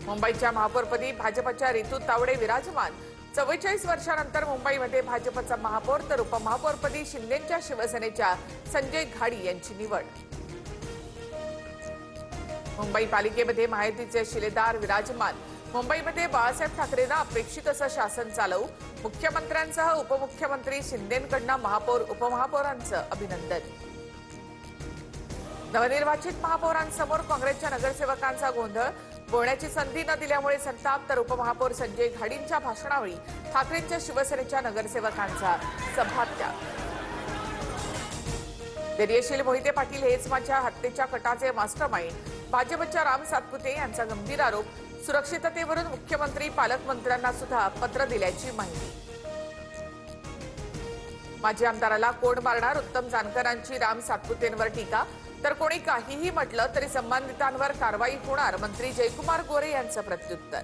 मुंबईच्या महापौरपदी भाजपच्या रितू तावडे विराजमान। 44 वर्षांनंतर मुंबईमध्ये भाजपचा महापौर तर उपमहापौरपदी शिंदेच्या शिवसेनेच्या संजय घाडी यांची निवड। मुंबई पालिकेमध्ये महायुतीचे शिलेदार विराजमान। मुंबईमध्ये बाळासाहेब ठाकरेंना अपेक्षित असं शासन चालवू। मुख्यमंत्र्यांसह उपमुख्यमंत्री शिंदेंकडून महापौर उपमहापौरांचं अभिनंदन। नवनिर्वाचित महापौरांसमोर काँग्रेसच्या नगरसेवकांचा गोंधळ। बोलण्याची संधी न दिल्यामुळे संताप तर उपमहापौर संजय घाडींच्या भाषणावेळी ठाकरेंच्या शिवसेनेच्या नगरसेवकांचा सभात्याग। धैर्यशील मोहिते पाटील हेच माझ्या हत्येच्या कटाचे मास्टरमाइंड। भाजपच्या राम सातपुते यांचा गंभीर आरोप। सुरक्षिततेवरून मुख्यमंत्री पालकमंत्र्यांना सुद्धा पत्र दिल्याची माहिती। माजी आमदाराला कोण मारणार? उत्तम जानकरांची राम सातपुतेंवर टीका। तर कोणी काहीही म्हटलं तरी संबंधितांवर कारवाई होणार, मंत्री जयकुमार गोरे यांचं प्रत्युत्तर।